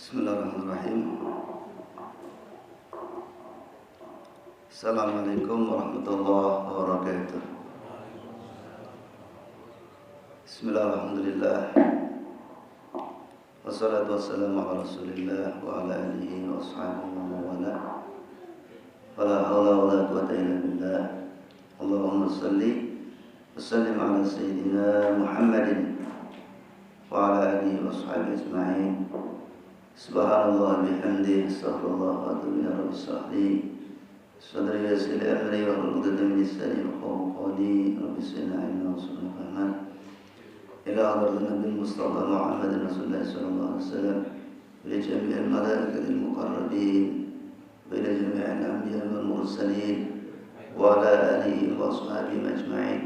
Bismillahirrahmanirrahim. Assalamualaikum warahmatullahi wabarakatuh. Bismillahirrahmanirrahim. Wassalatu wassalamu ala Rasulillah wa ala alihi wa ashabihi wa mawala. Wala hawla wala quwwata illa billah. Allahumma salli wa sallim ala sayyidina Muhammadin wa ala alihi wa ashabihi ajma'in. Subhanallah bihamdihi astaghfirullah wa atubu ila rabbi sahli sadri yassir amri wa hlul 'uqdatam min lisani yafqahu qawli rabbi zidna ilma warzuqna fahman ila hadratin nabiy mustafa Muhammadin rasulullah sallallahu alaihi wasallam ila jami'il malaikatil muqarrabin wa ila jami'il anbiya wal mursalin wa ala alihi wa ashabihi ajma'in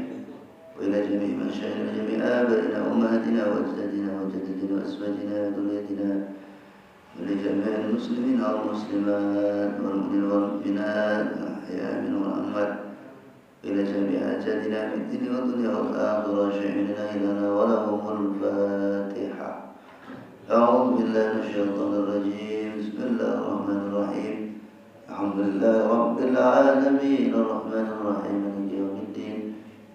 wa ila jami'i masyayikhina jami'i abaina ummahatina wa ajdadina wa jaddadina wa azwajina wa dhurriyyatina ولجميع المسلمين والمسلمات والمؤمنين والمؤمنات الأحياء منهم والأموات إلى جميع أجدادنا في الدين والدنيا والآخرة شاهدنا إلينا ولهم الفاتحة. أعوذ بالله من الشيطان الرجيم. بسم الله الرحمن الرحيم. الحمد لله رب العالمين الرحمن الرحيم مالك يوم الدين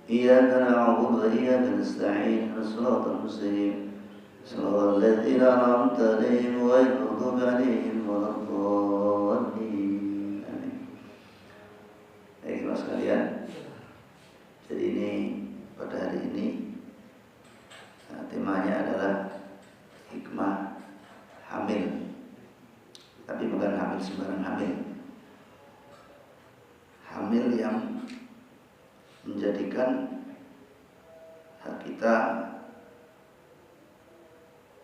إياك نعبد وإياك نستعين الصراط المستقيم صراط الذين أنعمت عليهم غير المغضوب عليهم ولا الضالين. Amin. Baik, teman sekalian. Jadi ini pada hari ini temanya adalah hikmah hamil. Tapi bukan hamil sembarang hamil. Hamil yang menjadikan hak kita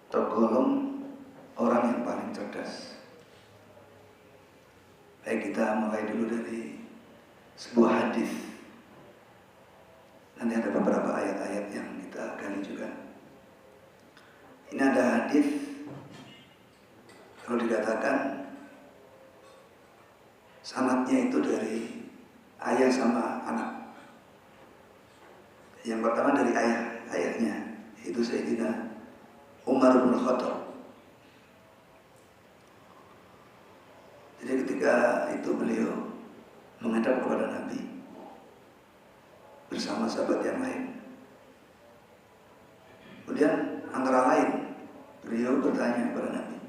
tergolong orang yang paling cerdas. Baik, kita mulai dulu dari sebuah hadis. Nanti ada beberapa ayat-ayat yang kita gali juga. Ini ada hadis kalau dikatakan sanadnya itu dari ayah sama anak. Yang pertama dari ayahnya itu Sayyidina Umar bin Khattab. Jadi ketika itu beliau menghadap kepada Nabi bersama sahabat yang lain. Kemudian antara lain beliau bertanya kepada Nabi,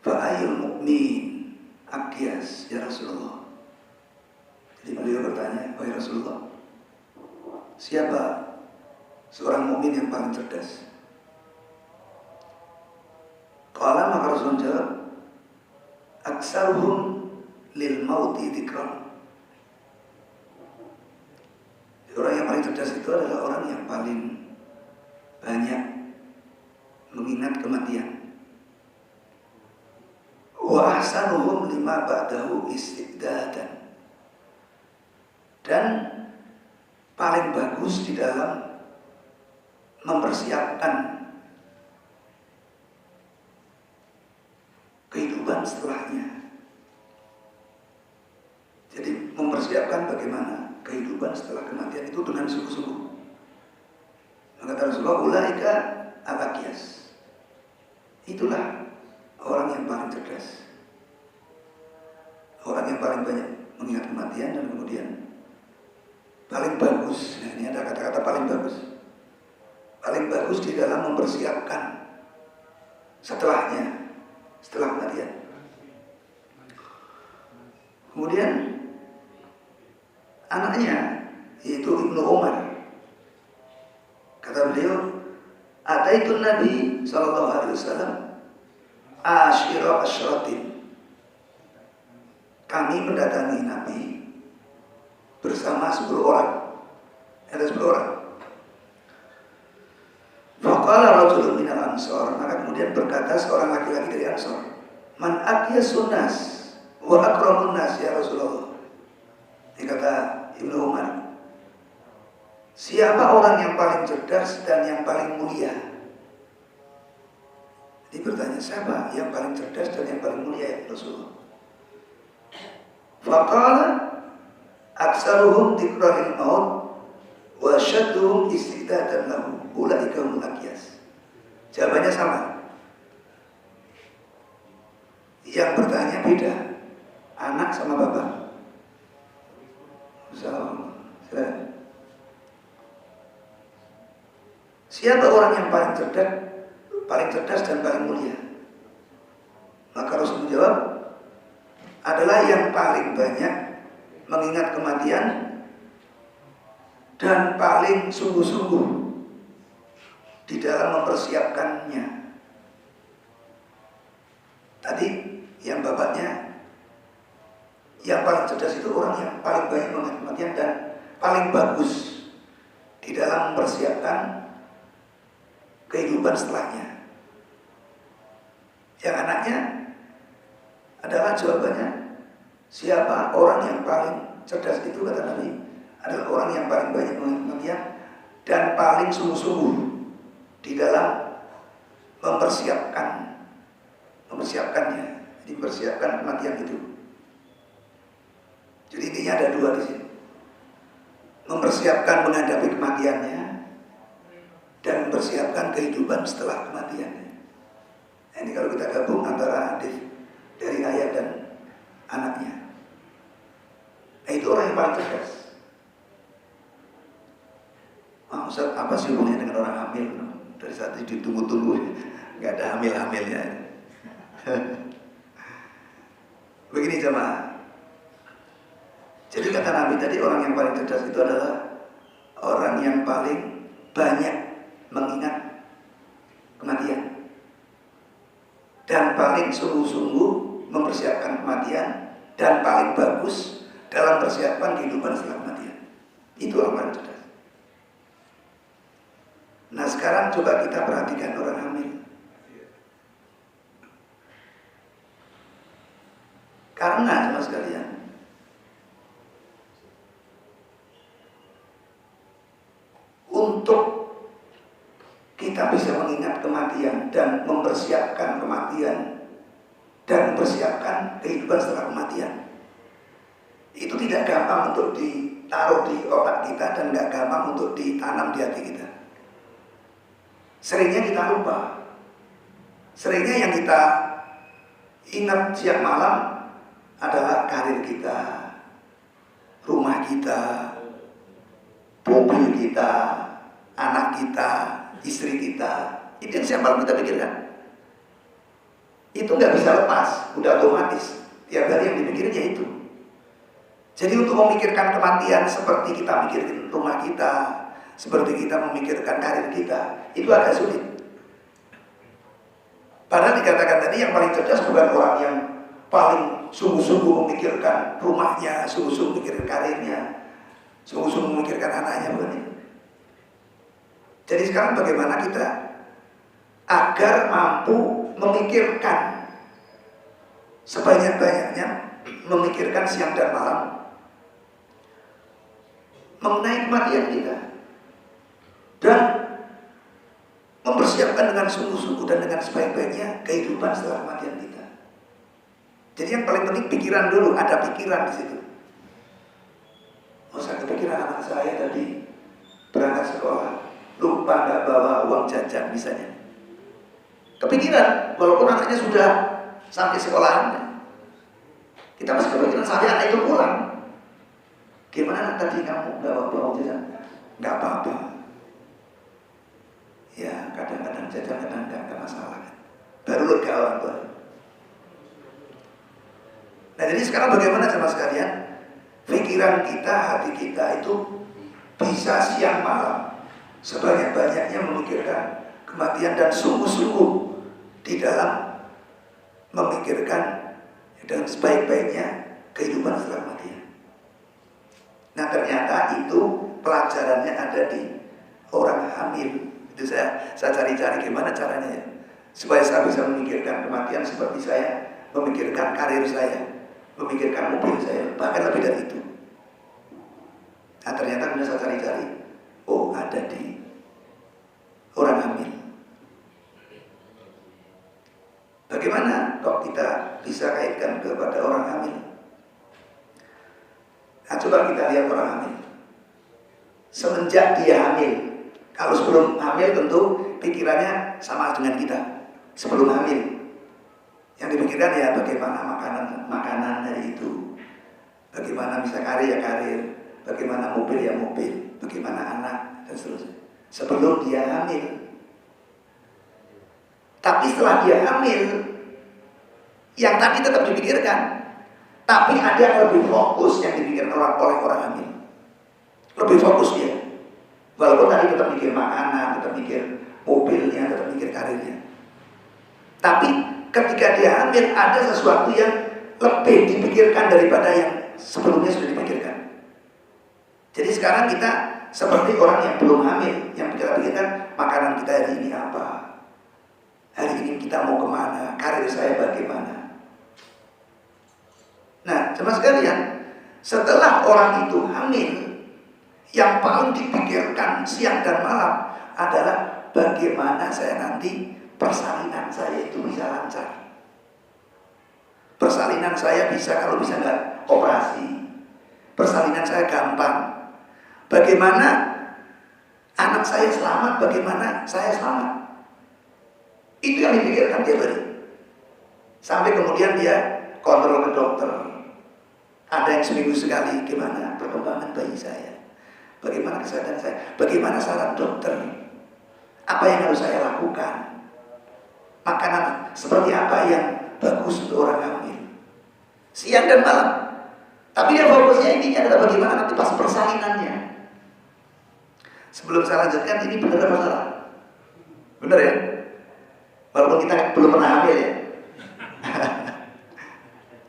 "Fa'ayyul mu'min aqyas ya Rasulullah?" Jadi beliau bertanya, "Wahai Rasulullah, siapa seorang mukmin yang paling cerdas?" Qala, maka Rasul jawab, "Aksaruhum lil mauti dzikran." Orang yang paling cerdas itu adalah orang yang paling banyak mengingat kematian. Wa ahsanuhum lima ba'dahu istiddadan. Dan paling bagus di dalam mempersiapkan kehidupan setelahnya. Jadi mempersiapkan bagaimana kehidupan setelah kematian itu dengan sungguh-sungguh. Maka kata Rasulullah, ulaika al-aqyas. Itulah orang yang paling cerdas. Orang yang paling banyak mengingat kematian dan kemudian paling bagus. Nah, ini ada kata-kata paling bagus. Paling bagus di dalam mempersiapkan setelahnya, setelah kematian. Kemudian anaknya yaitu Ibnu Umar, kata beliau, "Ataitun Nabi sallallahu alaihi wasallam asyira asyratin." Kami mendatangi Nabi bersama 10 orang. Ada 10 orang. Faqala rajulun minal ansor, maka kemudian berkata seorang laki-laki dari Ansor, "Man aqyasun nas wa akramun nas ya Rasulullah." Ini kata Ibnu Umar, siapa orang yang paling cerdas dan yang paling mulia? Dia bertanya, siapa yang paling cerdas dan yang paling mulia ya Rasulullah? Faqala aksaruhum dzikrul maut wa syadduhum istidadan lahu ulaika humul aqyas. Jawabannya sama. Yang bertanya beda, anak sama bapak. Siapa orang yang paling cerdas dan paling mulia? Maka Rasul menjawab, adalah yang paling banyak mengingat kematian dan paling sungguh-sungguh di dalam mempersiapkannya. Tadi yang bapaknya, yang paling cerdas itu orang yang paling banyak mengingat kematian dan paling bagus di dalam mempersiapkan kehidupan setelahnya. Yang anaknya adalah jawabannya, siapa orang yang paling cerdas itu, kata Nabi, adalah orang yang paling banyak mengingat kematian dan paling sungguh-sungguh di dalam mempersiapkannya, dipersiapkan kematian itu. Jadi intinya ada dua di sini. Mempersiapkan menghadapi kematiannya dan mempersiapkan kehidupan setelah kematiannya. Nah, ini kalau kita gabung antara hadis dari ayah dan anaknya. Nah, itu orang yang paling cerdas. Ustaz, apa sih hubungannya dengan orang hamil? Dari saat itu ditunggu-tunggu, nggak ada hamil-hamilnya. Begini jemaah. Jadi kata Nabi tadi, orang yang paling cerdas itu adalah orang yang paling banyak mengingat kematian dan paling sungguh-sungguh mempersiapkan kematian dan paling bagus dalam persiapan kehidupan setelah kematian. Itu orang paling cerdas. Nah sekarang coba kita perhatikan orang hamil. Karena sama sekalian, untuk kita bisa mengingat kematian dan mempersiapkan kematian dan mempersiapkan kehidupan setelah kematian, itu tidak gampang untuk ditaruh di otak kita dan tidak gampang untuk ditanam di hati kita. Seringnya kita lupa. Seringnya yang kita ingat siang malam adalah karir kita, rumah kita, mobil kita, anak kita, istri kita. Itu yang siang malam kita pikirkan. Itu nggak bisa lepas, udah otomatis. Tiap hari yang dipikirinnya itu. Jadi untuk memikirkan kematian seperti kita mikirin rumah kita, seperti kita memikirkan karir kita, itu agak sulit. Padahal dikatakan tadi yang paling cerdas bukan orang yang paling sungguh-sungguh memikirkan rumahnya, sungguh-sungguh memikirkan karirnya, sungguh-sungguh memikirkan anaknya, bukan itu. Jadi sekarang bagaimana kita agar mampu memikirkan sebanyak-banyaknya, memikirkan siang dan malam mengenai kematian kita dan mempersiapkan dengan sungguh-sungguh dan dengan sebaik-baiknya kehidupan setelah kematian kita. Jadi yang paling penting pikiran dulu, ada pikiran di situ. Saya kepikiran anak saya tadi berangkat sekolah, lupa nggak bawa uang jajan misalnya. Kepikiran, walaupun anaknya sudah sampai sekolahannya, kita masih kepikiran sampai anak itu pulang. Gimana tadi kamu nggak bawa uang jajan? Nggak apa-apa. Ya kadang-kadang jajan, kadang nggak ada masalah. Baru lega orang tua. Nah jadi sekarang bagaimana sama sekalian? Pikiran kita, hati kita itu bisa siang malam sebanyak-banyaknya memikirkan kematian dan sungguh-sungguh di dalam memikirkan dengan sebaik-baiknya kehidupan setelah kematian. Nah ternyata itu pelajarannya ada di orang hamil. Itu saya cari-cari gimana caranya ya, supaya saya bisa memikirkan kematian seperti saya memikirkan karir saya, memikirkan mobil saya, bahkan lebih dari itu. Nah ternyata kemudian saya cari-cari, oh ada di orang hamil. Bagaimana kok kita bisa kaitkan kepada orang hamil? Nah coba kita lihat orang hamil. semenjak dia hamil. Kalau sebelum hamil tentu pikirannya sama dengan kita. Sebelum hamil yang dipikirkan ya bagaimana makanan dari itu, bagaimana bisa karir ya karir, bagaimana mobil ya mobil, bagaimana anak dan seterusnya. Sebelum dia hamil. Tapi setelah dia hamil, yang tadi tetap dipikirkan, tapi ada yang lebih fokus yang dipikirkan oleh orang hamil. Lebih fokus dia. Walaupun tadi tetap mikir makanan, tetap mikir mobilnya, tetap mikir karirnya. Tapi ketika dia hamil ada sesuatu yang lebih dipikirkan daripada yang sebelumnya sudah dipikirkan. Jadi sekarang kita seperti orang yang belum hamil, yang kita pikirkan makanan kita hari ini apa, hari ini kita mau kemana, karir saya bagaimana. Nah, jemaah sekalian, setelah orang itu hamil, yang paling dipikirkan siang dan malam adalah bagaimana saya nanti persalinan saya itu bisa lancar. Persalinan saya bisa, kalau bisa nggak operasi. Persalinan saya gampang. Bagaimana anak saya selamat, bagaimana saya selamat. Itu yang dipikirkan tiap hari. Sampai kemudian dia kontrol ke dokter. Ada yang seminggu sekali, gimana perkembangan bayi saya, bagaimana kesehatan saya, bagaimana saran dokter, apa yang harus saya lakukan, makanan seperti apa yang bagus untuk orang hamil. Siang dan malam. Tapi yang fokusnya intinya adalah bagaimana nanti pas persalinannya. Sebelum saya lanjutkan, ini benar apa salah? Benar ya? Walaupun kita belum pernah hamil ya.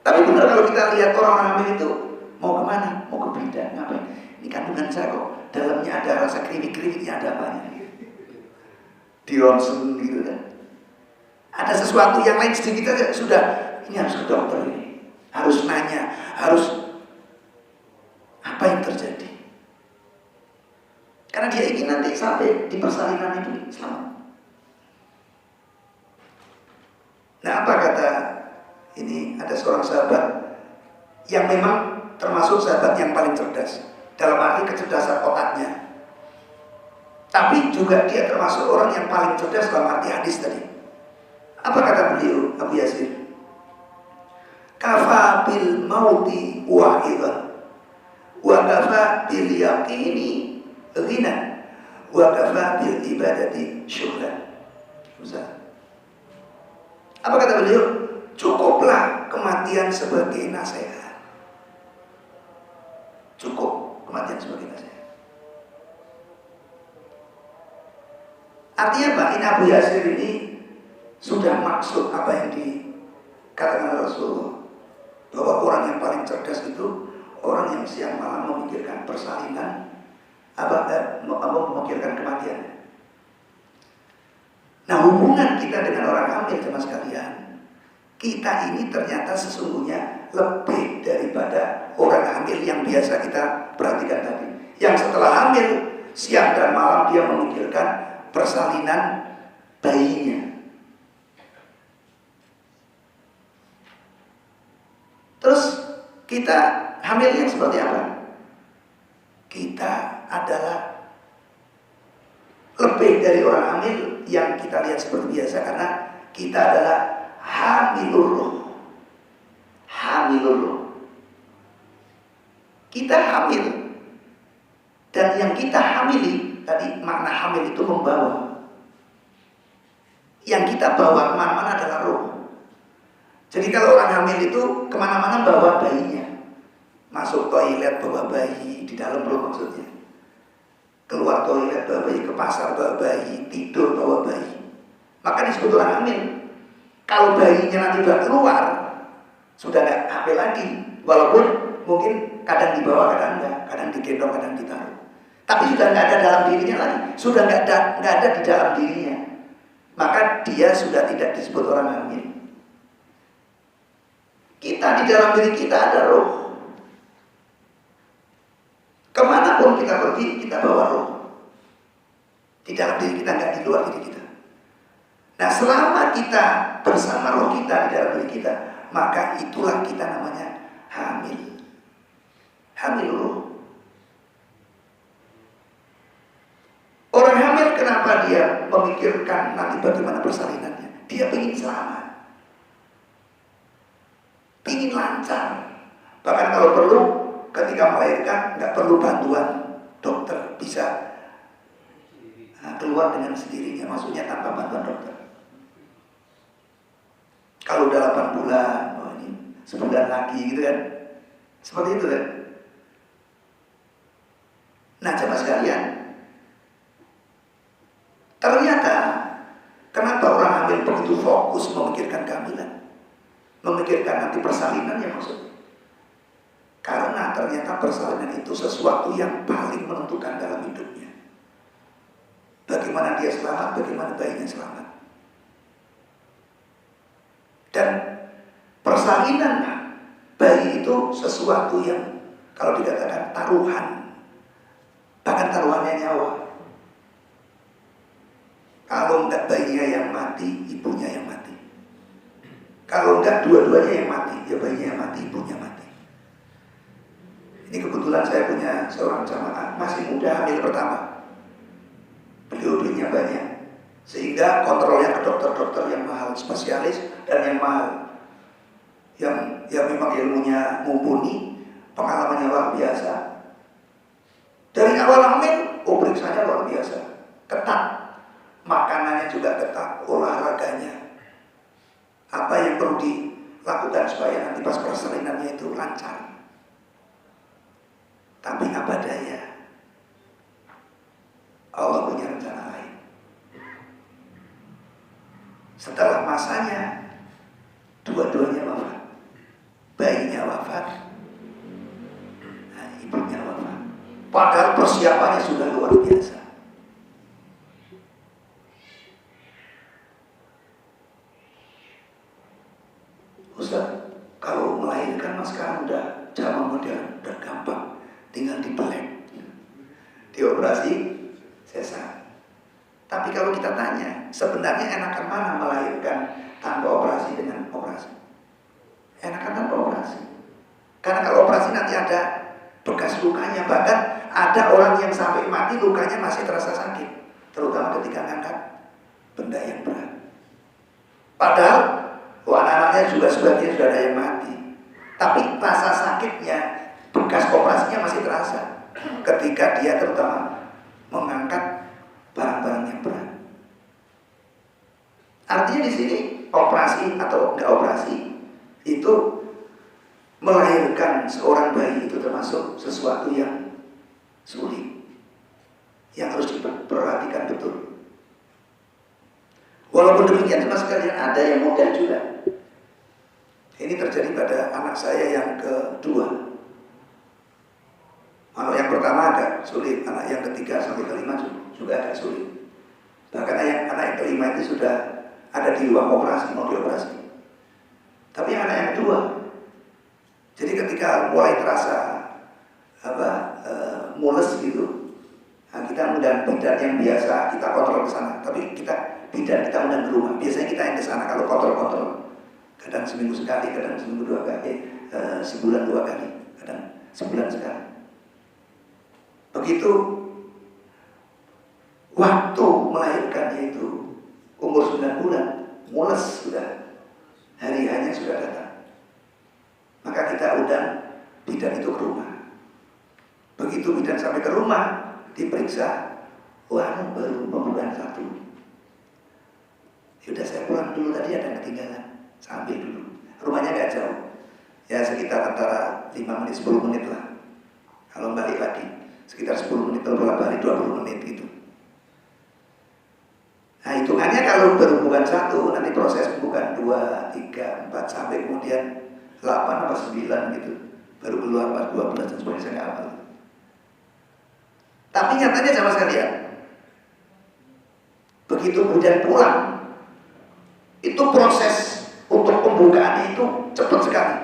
Tapi benar kalau kita lihat orang hamil itu mau kemana? Mau ke bidan, ngapain? Ini kandungan saya kok dalamnya ada rasa kriwik-kriwiknya, ada apanya? Di ronsen gitu kan. Ada sesuatu yang lain sedikit aja sudah, ini harus ke dokter ini. Harus nanya, harus apa yang terjadi. Karena dia ingin nanti sampai di persalinan itu selamat. Nah, apa kata ini, ada seorang sahabat yang memang termasuk sahabat yang paling cerdas dalam arti kecerdasan otaknya. Tapi juga dia termasuk orang yang paling cerdas dalam arti hadis tadi. Apa kata beliau, Abu Yasir? Kafa bil mauti wa'idhan wa kafa bil yaqini ghina wa kafa bil ibadati syuhran. Apa kata beliau? Cukuplah kematian sebagai nasihat. Cukup kematian sebagai nasihat. Artinya Pak, ini Abu Yasir ini sudah maksud apa yang dikatakan Rasulullah, bahwa orang yang paling cerdas itu orang yang siang malam memikirkan persalinan, memikirkan kematian. Nah, hubungan kita dengan orang hamil, teman sekalian, kita ini ternyata sesungguhnya lebih daripada orang hamil yang biasa kita perhatikan tadi. Yang setelah hamil, siang dan malam dia memikirkan persalinan bayinya. Terus kita hamilnya seperti apa? Kita adalah lebih dari orang hamil yang kita lihat seperti biasa, karena kita adalah hamilur ruh. Hamilur ruh. Kita hamil, dan yang kita hamili, tadi makna hamil itu membawa. Yang kita bawa kemana-mana adalah roh. Jadi kalau orang hamil itu kemana-mana bawa bayinya. Masuk toilet bawa bayi, di dalam roh maksudnya. Keluar toilet bawa bayi, ke pasar bawa bayi, tidur bawa bayi. Maka disebut orang hamil. Kalau bayinya nanti udah keluar, sudah nggak hamil lagi. Walaupun mungkin kadang dibawa, kadang enggak, kadang digendong, kadang ditaruh. Tapi sudah nggak ada dalam dirinya lagi, sudah nggak ada di dalam dirinya. Maka dia sudah tidak disebut orang hamil. Kita di dalam diri kita ada roh. Kemanapun kita pergi, kita bawa roh. Di dalam diri kita, nggak di luar diri kita. Nah, selama kita bersama roh kita di dalam diri kita, maka itulah kita namanya hamil. Hamil roh. kenapa dia memikirkan nanti bagaimana persalinannya? Dia ingin selamat, ingin lancar. Bahkan kalau perlu, ketika melahirkan nggak perlu bantuan dokter, bisa keluar dengan sendirinya, maksudnya tanpa bantuan dokter. Kalau udah 8 bulan, oh ini sebulan lagi gitu kan, seperti itu kan. Nah, jemaah sekalian, ternyata kenapa orang hamil begitu fokus memikirkan kehamilan, memikirkan nanti persalinannya maksudnya? Karena ternyata persalinan itu sesuatu yang paling menentukan dalam hidupnya. Bagaimana dia selamat, bagaimana bayinya selamat. Dan persalinan bayi itu sesuatu yang kalau dikatakan taruhan, bahkan taruhannya nyawa. Kalau enggak bayinya yang mati, ibunya yang mati. Kalau enggak dua-duanya yang mati, ya bayinya yang mati, ibunya mati. Ini kebetulan saya punya seorang jamaah masih muda, hamil pertama. Beliau duitnya banyak, sehingga kontrolnya ke dokter-dokter yang mahal, spesialis dan yang mahal, yang memang ilmunya mumpuni, pengalamannya luar biasa. Dari awal hamil, periksanya luar biasa, ketat, makanannya juga ketat, olahraganya. Apa yang perlu dilakukan supaya nanti pas persalinannya itu lancar. Tapi apa daya, Allah punya rencana lain. Setelah masanya, dua-duanya wafat. Bayinya wafat, nah, ibunya wafat. Padahal persiapannya sudah luar biasa. Ustaz, kalau melahirkan mas sekarang udah zaman modern, udah gampang, tinggal dibelek, dioperasi, sesar. Tapi kalau kita tanya, sebenarnya enakan mana melahirkan tanpa operasi dengan operasi? Enakan tanpa operasi. Karena kalau operasi nanti ada bekas lukanya, bahkan ada orang yang sampai mati lukanya masih terasa sakit, terutama ketika ngangkat benda yang berat. Padahal anak-anaknya juga sebagian sudah ada yang mati, tapi rasa sakitnya, bekas operasinya masih terasa ketika dia terutama mengangkat barang-barang yang berat. Artinya di sini operasi atau enggak operasi itu melahirkan seorang bayi itu termasuk sesuatu yang sulit, yang harus diperhatikan betul. Walaupun demikian, teman sekalian, ada yang mudah juga. Ini terjadi pada anak saya yang kedua. Anak yang pertama agak sulit, anak yang ketiga sampai kelima juga agak sulit. Bahkan anak yang kelima itu sudah ada di ruang operasi, mau dioperasi. Tapi anak yang kedua, jadi ketika mulai terasa mules gitu, nah kita undang bidan yang biasa kita kontrol ke sana, tapi bidan kita undang ke rumah. Biasanya kita yang ke sana kalau kontrol, kadang seminggu sekali, kadang seminggu 2 kali, sebulan 2 kali, kadang sebulan sekali. Begitu waktu melahirkannya itu umur 9 bulan, mules sudah, hari-harinya sudah datang. Maka kita undang bidan itu ke rumah. Begitu bidan sampai ke rumah, diperiksa, baru pembukaan 1. Yaudah saya pulang dulu, tadi ada ketinggalan, sambil dulu. Rumahnya gak jauh, ya sekitar antara 5 menit 10 menit lah. Kalau balik lagi sekitar 10 menit, kalau balik 20 menit gitu. Nah hitungannya kalau berhubungan 1, nanti proses bukan 2, 3, 4 sampai kemudian 8 atau 9 gitu, baru keluar pas 12 dan sebagainya, saya nggak hafal. Tapi nyatanya sama sekalian, begitu kemudian pulang, itu proses untuk pembukaannya itu cepat sekali.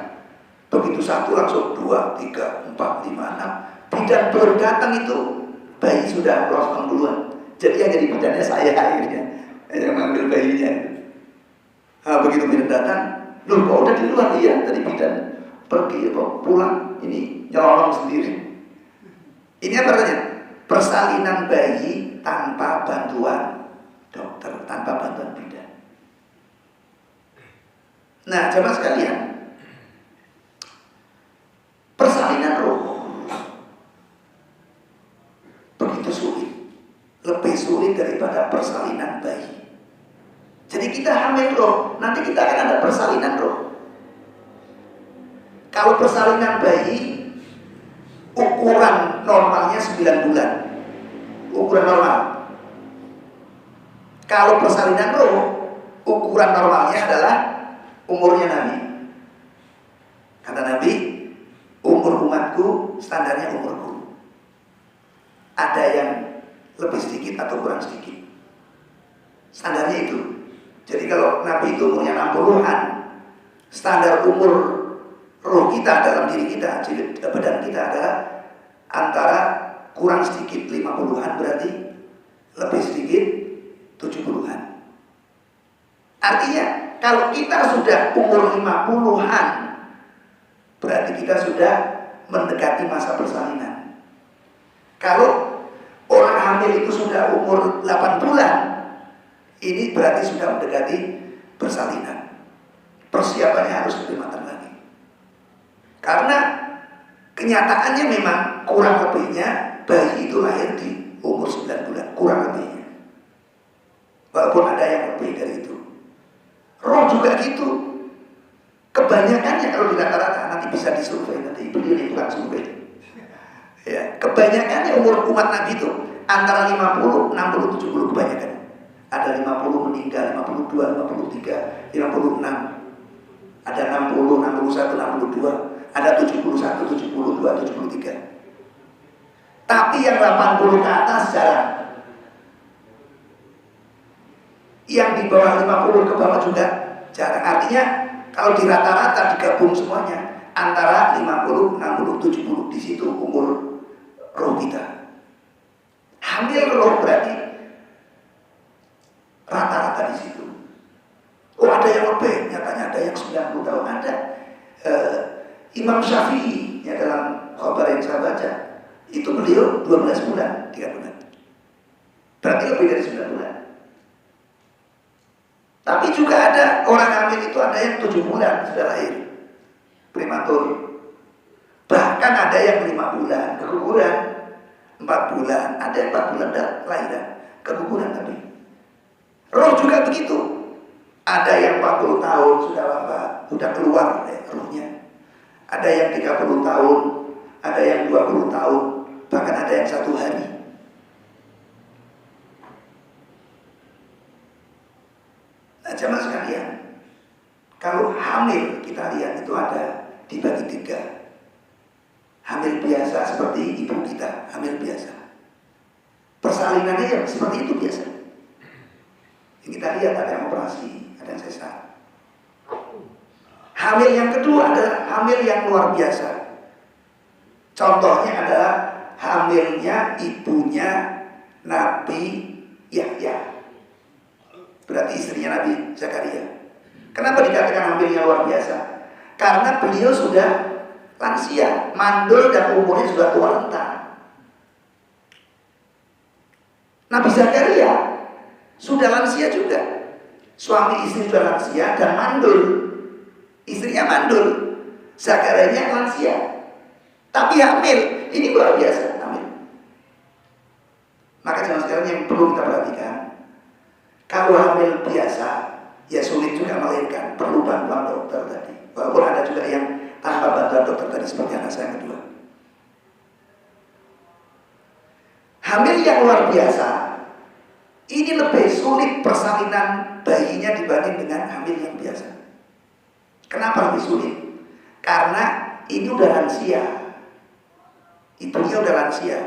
Begitu 1 langsung 2, 3, 4, 5, 6. Bidan belum datang itu bayi sudah lolos duluan. Jadi yang jadi bidannya saya akhirnya, yang mengambil bayinya. Nah, begitu bidan datang, loh kok udah di luar? Iya, tadi bidan pergi pulang, ini nyolong sendiri. Ini apa artinya? Persalinan bayi tanpa bantuan jemaah sekalian, persalinan roh begitu sulit, lebih sulit daripada persalinan bayi. Jadi kita hamil roh, nanti kita akan ada persalinan roh. Kalau persalinan bayi, ukuran normalnya 9 bulan, ukuran normal. Kalau persalinan roh, ukuran normalnya adalah umurnya Nabi. Kata Nabi, umur umatku standarnya umurku. Ada yang lebih sedikit atau kurang sedikit, standarnya itu. Jadi kalau Nabi itu umurnya 60-an, standar umur roh kita dalam diri kita, badan kita adalah antara kurang sedikit 50-an, berarti lebih sedikit 70-an. Artinya kalau kita sudah umur 50-an, berarti kita sudah mendekati masa persalinan. Kalau orang hamil itu sudah umur 8 bulan, ini berarti sudah mendekati persalinan. Persiapannya harus lebih matang lagi. Karena kenyataannya memang kurang lebihnya bayi itu lahir di umur 9 bulan, kurang lebihnya. Walaupun ada yang lebih dari itu. Roh juga gitu. Kebanyakannya kalau di rata-rata, nanti bisa disurvei, nanti beliau bukan survei. Ya, kebanyakannya umur umat Nabi itu antara 50, 60, 70 kebanyakan. Ada 50 meninggal, 52, 53, 56. Ada 60, 61, 62. Ada 71, 72, 73. Tapi yang 80 ke atas jarang. Yang di bawah 50 ke bawah juga jarang. Artinya kalau di rata-rata digabung semuanya antara 50, 60, 70, di situ umur roh kita. Hamil roh berarti rata-rata di situ. Oh, ada yang lebih, nyatanya ada yang 90 tahun ada. Imam Syafi'i ya, dalam khabar yang saya baca, itu beliau 12 bulan, 3 bulan. Berarti lebih dari 9 bulan. Tapi juga ada orang hamil itu ada yang 7 bulan sudah lahir, prematur. Bahkan ada yang 5 bulan keguguran, 4 bulan, ada yang 4 bulan lahiran keguguran. Tapi roh juga begitu. Ada yang 40 tahun sudah wafat, sudah keluar rohnya. Ada yang 30 tahun, ada yang 20 tahun, bahkan ada yang 1 hari. Nah, jemaah sekalian, kalau hamil kita lihat itu ada dibagi 3. Hamil biasa seperti ibu kita, hamil biasa. Persalinannya yang seperti itu biasa. Yang kita lihat ada yang operasi, ada yang sesar. Hamil yang kedua adalah hamil yang luar biasa. Contohnya adalah hamilnya ibunya Nabi Yahya. Berarti istrinya Nabi Zakaria. Kenapa dikatakan hamilnya luar biasa? Karena beliau sudah lansia, mandul, dan umurnya sudah tua renta. Nabi Zakaria sudah lansia juga. Suami istri sudah lansia dan mandul. Istrinya mandul, Zakarianya lansia, tapi hamil. Ini luar biasa, hamil. Maka jangan sekalian yang perlu kita perhatikan, kalau hamil biasa, ya sulit juga melahirkan, perlu bantuan dokter tadi. Walaupun ada juga yang tanpa bantuan dokter tadi, seperti anak saya yang kedua. Hamil yang luar biasa, ini lebih sulit persalinan bayinya dibanding dengan hamil yang biasa. Kenapa lebih sulit? Karena ini udah lansia, ibunya udah lansia.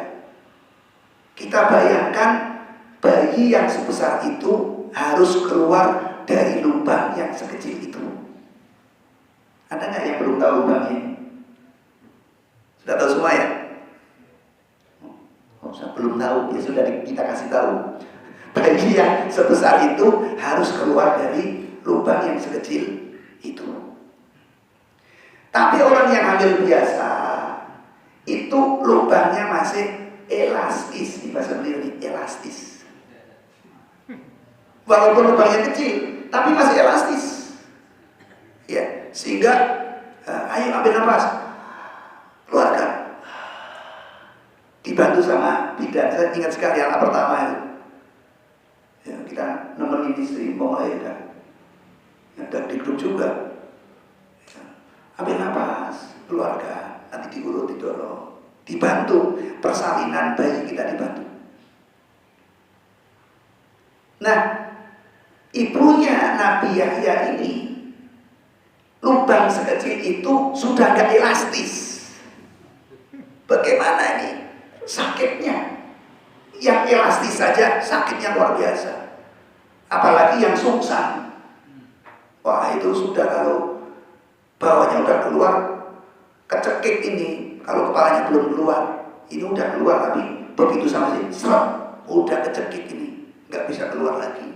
Kita bayangkan bayi yang sebesar itu harus keluar dari lubang yang sekecil itu. Ada nggak yang belum tahu lubangnya? Sudah tahu semua ya? Oh, belum tahu, ya sudah kita kasih tahu. Bayi yang sebesar itu harus keluar dari lubang yang sekecil itu. Tapi orang yang hamil biasa itu lubangnya masih elastis, di bahasa beliau ini elastis. Walaupun lubangnya kecil, tapi masih elastis. Ya, Sehingga ayo ambil nafas, keluarkan. Dibantu sama bidan. Saya ingat sekali anak pertama itu. Ya, kita nemenin istri mau melahirkan. Dan duduk juga. Ya, ambil nafas, keluarkan. Nanti diurut, didorong. Dibantu. Persalinan bayi kita dibantu. Nah, ibunya Nabi Yahya ini lubang sekecil itu sudah gak elastis. Bagaimana ini? Sakitnya. Yang elastis saja sakitnya luar biasa. Apalagi yang sungsang. Wah, itu sudah kalau bawahnya udah keluar, kecekik ini. Kalau kepalanya belum keluar, ini udah keluar, tapi begitu sama sih, serap, udah kecekik ini, nggak bisa keluar lagi.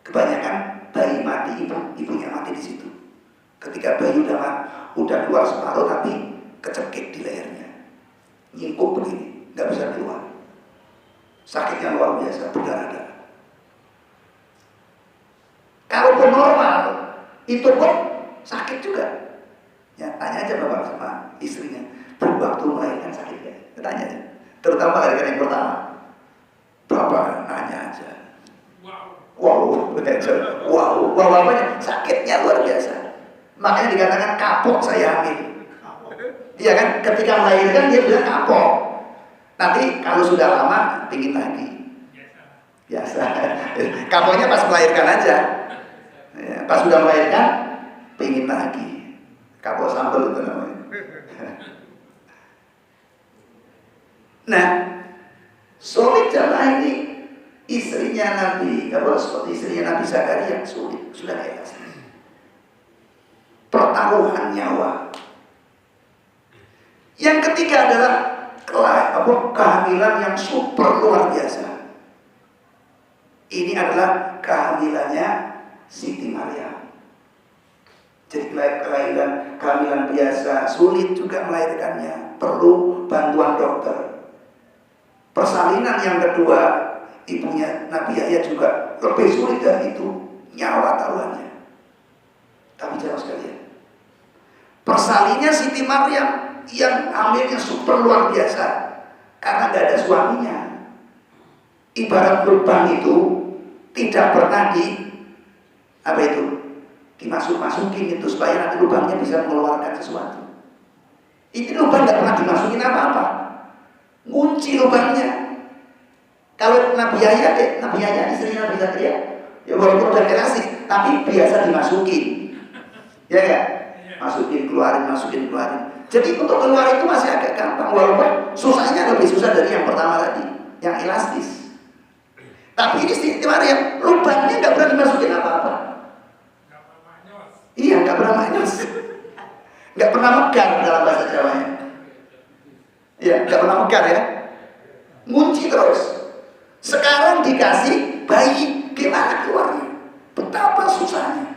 Kebanyakan bayi mati, ibunya mati di situ. Ketika bayi udah keluar separuh, tapi kecekik di lehernya, nyingkup begini, nggak bisa keluar. Sakitnya luar biasa, berdarah-darah. Kalaupun normal, itu pun sakit juga. Ya, tanya aja bapak sama istrinya, waktu melahirkan sakit ya? Tanya aja. Terutama melahirkan yang pertama. Bapak nanya aja. Wow, apanya? Sakitnya luar biasa. Makanya dikatakan kapok saya hamil. Iya kan? Ketika melahirkan dia bilang kapok. Nanti kalau sudah lama pingin lagi. Biasa. Kapoknya pas melahirkan aja. Ya, pas sudah melahirkan pingin lagi. Kapok sambal itu namanya. Nah, sulit jamaah ini istrinya Nabi, kalau seperti istrinya Nabi Zakaria sulit, sudah kayak pertaruhan nyawa. Yang ketiga adalah kehamilan yang super luar biasa. Ini adalah kehamilannya Siti Maryam. Jadi kehamilan biasa sulit juga melahirkannya, perlu bantuan dokter. Persalinan yang kedua, ibunya Nabi Yahya juga lebih sulit dari itu, nyawa taruhannya. Tapi jamaah sekalian, persalinnya Siti Maryam yang hamilnya super luar biasa karena gak ada suaminya. Ibarat lubang itu tidak pernah dimasukin itu supaya nanti lubangnya bisa mengeluarkan sesuatu. Ini lubang gak pernah dimasukin apa-apa, ngunci lubangnya. Kalau Nabi Yahya istrinya Nabi Zakaria, ya walaupun udah elastis, tapi biasa dimasukin, ya kan? Masukin keluarin. Jadi untuk keluar itu masih agak gampang, walaupun susahnya lebih susah dari yang pertama tadi, yang elastis. Tapi ini Siti Maryam, lubangnya nggak pernah dimasukin apa-apa. Iya, nggak pernah manyos, nggak pernah megar dalam bahasa Jawanya. Iya, nggak pernah megar ya, ngunci terus. Sekarang dikasih bayi, gimana keluarnya? Betapa susahnya.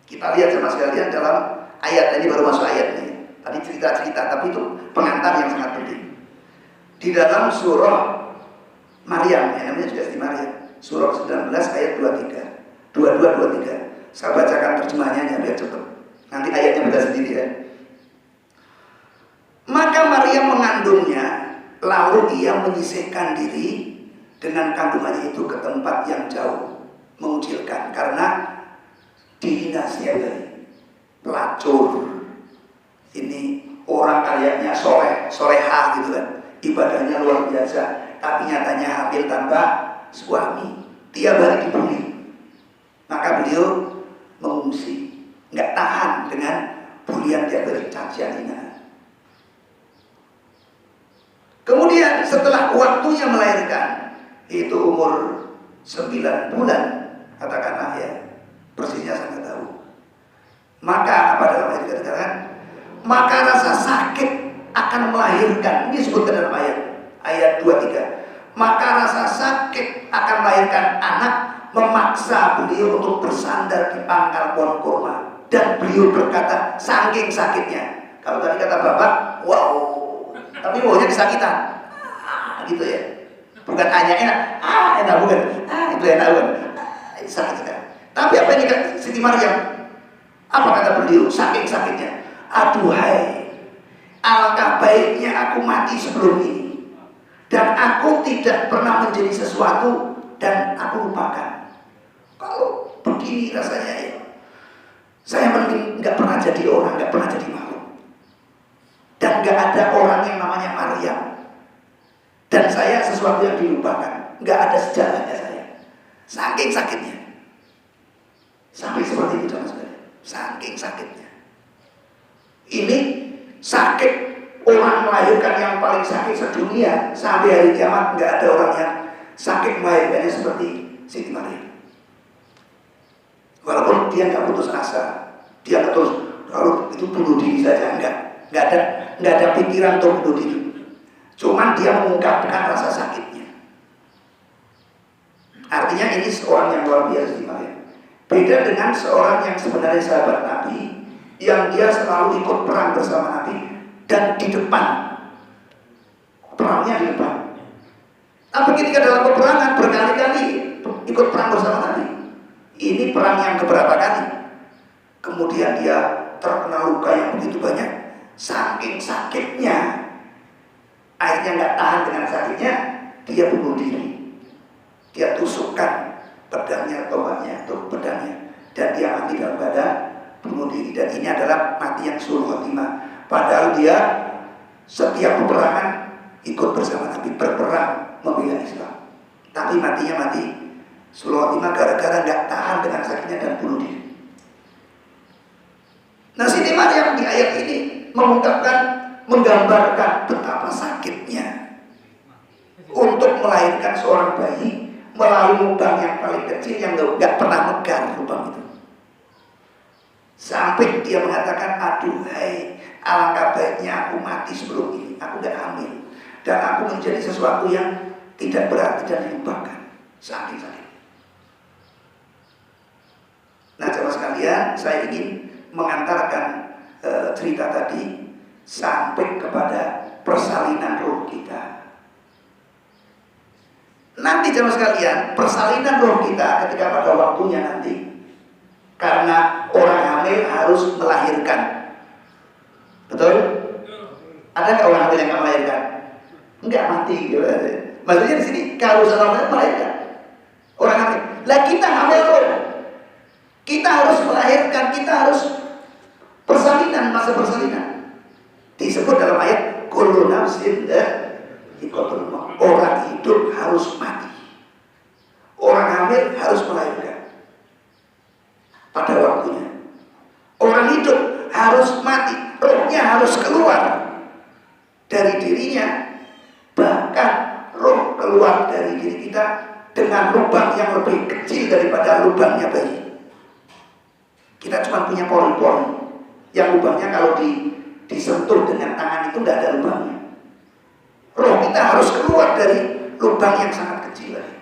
Kita lihat sama sekalian dalam ayat ini, baru masuk ayat ini. Tadi cerita-cerita, tapi itu pengantar yang sangat penting. Di dalam surah Maryam, yang namanya juga Siti Maryam, surah 19 ayat 22-23. Saya bacakan terjemahannya biar cepat. Nanti ayatnya baca sendiri ya. Maka Maryam mengandungnya, lalu ia menyisihkan diri dengan kandungannya itu ke tempat yang jauh, mengucilkan karena dihina setiap hari, pelacur. Ini orang kayaknya solehah gitu kan, ibadahnya luar biasa, tapi nyatanya hamil tanpa suami, tiap hari dibully. Maka beliau mengungsi, nggak tahan dengan bulian tiap hari, cacian hina. Kemudian setelah waktunya melahirkan, itu umur 9 bulan, katakanlah ya, persisnya saya nggak tahu. Maka apa dalam ayat dikatakan? Maka rasa sakit akan melahirkan. Ini disebutkan dalam ayat 23. Maka rasa sakit akan melahirkan anak, memaksa beliau untuk bersandar di pangkal pohon kurma. Dan beliau berkata, saking sakitnya. Kalau tadi kata bapak, wow, tapi wawnya kesakitan, gitu ya. Bukan hanya enak, enak bukan, itu enak bukan, sakit kan. Tapi apa ini kan Siti Maryam? Apa kata beliau? Saking sakitnya, aduhai, alangkah baiknya aku mati sebelum ini, dan aku tidak pernah menjadi sesuatu dan aku lupakan. Kalau begini rasanya ya, saya mending nggak pernah jadi orang, nggak pernah jadi makhluk, dan nggak ada orang yang namanya Maryam, dan saya sesuatu yang dilupakan, nggak ada sejarahnya saya. Saking sakitnya, sampai seperti itu sama sekali. Saking sakitnya. Ini sakit orang melahirkan yang paling sakit sedunia. Sampai hari kiamat nggak ada orang yang sakit melahirkannya seperti Siti Maryam. Walaupun dia nggak putus asa, dia nggak terus kalau itu bunuh diri saja, nggak ada pikiran untuk bunuh diri. Cuman dia mengungkapkan rasa sakitnya. Artinya ini seorang yang luar biasa Siti Maryam. Beda dengan seorang yang sebenarnya sahabat Nabi, yang dia selalu ikut perang bersama Nabi dan di depan, perangnya di depan. Tapi ketika dalam peperangan berkali-kali ikut perang bersama Nabi. Ini perang yang keberapa kali? Kemudian dia terkena luka yang begitu banyak, saking sakitnya, akhirnya nggak tahan dengan sakitnya, dia bunuh diri. Dia tusukkan pedangnya, tombaknya, atau pedangnya, dan dia mati dalam keadaan bunuh diri. Dan ini adalah mati yang sulh khotimah. Padahal dia setiap peperangan ikut bersama Nabi berperang membela Islam, tapi matinya mati sulh khotimah gara-gara nggak tahan dengan sakitnya dan bunuh diri. Nah, Siti Maryam di ayat ini menggambarkan betapa sakitnya untuk melahirkan seorang bayi melalui lubang yang paling kecil yang nggak pernah megar lubang itu. Sampai dia mengatakan, aduhai, alangkah baiknya aku mati sebelum ini, aku gak hamil, dan aku menjadi sesuatu yang tidak berarti dan dilupakan. Saking sakit. Nah, jemaah sekalian, saya ingin mengantarkan cerita tadi sampai kepada persalinan roh kita. Nanti jemaah sekalian, persalinan roh kita ketika pada waktunya nanti, karena orang hamil harus melahirkan. Betul? Ada nggak orang hamil yang nggak melahirkan? Enggak, mati gitu. Maksudnya di sini kalau orang melahirkan, orang hamil. Lah kita hamil roh, kita harus melahirkan, kita harus persalinan, masa persalinan. Disebut dalam ayat kullu nafsin dha'iqatul maut. Orang hidup harus mati. Orang hamil harus melahirkan pada waktunya. Orang hidup harus mati, rohnya harus keluar dari dirinya. Bahkan roh keluar dari diri kita dengan lubang yang lebih kecil daripada lubangnya bayi. Kita cuma punya pori-pori yang lubangnya kalau disentuh dengan tangan itu tidak ada lubangnya. Roh kita harus keluar dari lubang yang sangat kecil lagi.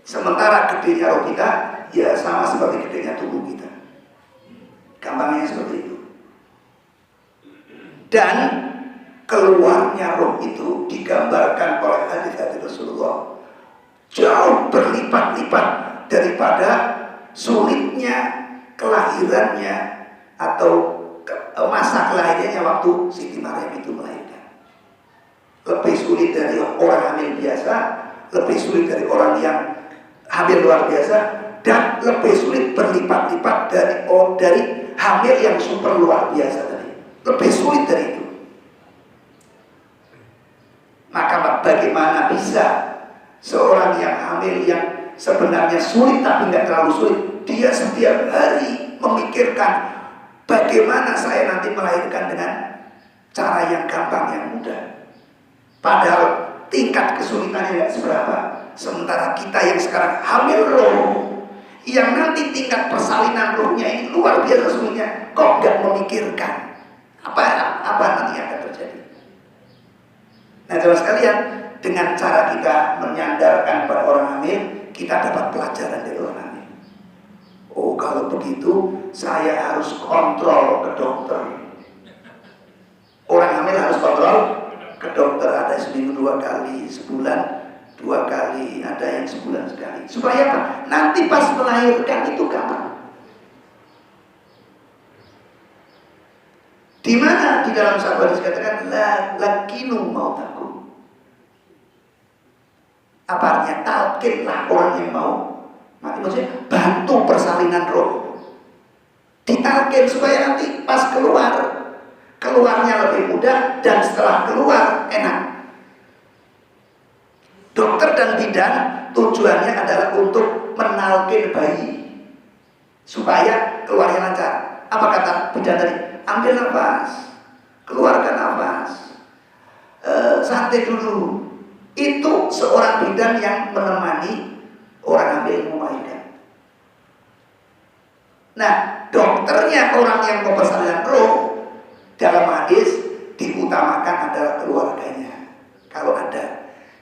Sementara gedenya roh kita ya sama seperti gedenya tubuh kita. Gampangnya seperti itu. Dan keluarnya roh itu digambarkan oleh hadis-hadis Rasulullah jauh berlipat-lipat daripada sulitnya kelahirannya atau masa kelahirannya waktu Siti Maryam itu melahirkan. Lebih sulit dari orang hamil biasa, lebih sulit dari orang yang hamil luar biasa, dan lebih sulit berlipat-lipat dari hamil yang super luar biasa tadi. Lebih sulit dari itu. Maka bagaimana bisa seorang yang hamil yang sebenarnya sulit tapi nggak terlalu sulit, dia setiap hari memikirkan bagaimana saya nanti melahirkan dengan cara yang gampang, yang mudah. Padahal tingkat kesulitannya nggak seberapa. Sementara kita yang sekarang hamil roh, yang nanti tingkat persalinan rohnya ini luar biasa sulitnya, kok nggak memikirkan apa nanti yang akan terjadi. Nah, teman sekalian, dengan cara kita menyandarkan pada orang hamil, kita dapat pelajaran dari orang hamil. Oh, kalau begitu saya harus kontrol ke dokter. Orang hamil harus kontrol ke dokter, ada seminggu 2 kali, sebulan 2 kali, ada yang sebulan sekali. Supaya apa? Nanti pas melahirkan itu gampang. Di mana di dalam satu hadis dikatakan lakinu mautakum. Apa artinya? Talkinlah orang yang mau mati. Maksudnya bantu persalinan roh. Ditalkin supaya nanti pas keluarnya lebih mudah, dan setelah keluar enak. Dokter dan bidan tujuannya adalah untuk menalkin bayi supaya keluarnya lancar. Apa kata bidan tadi? Ambil nafas, keluarkan nafas, santai dulu. Itu seorang bidan yang menemani orang hamil melahirkan. Nah, dokternya orang yang mau persalinan roh dalam hadis diutamakan adalah keluarganya.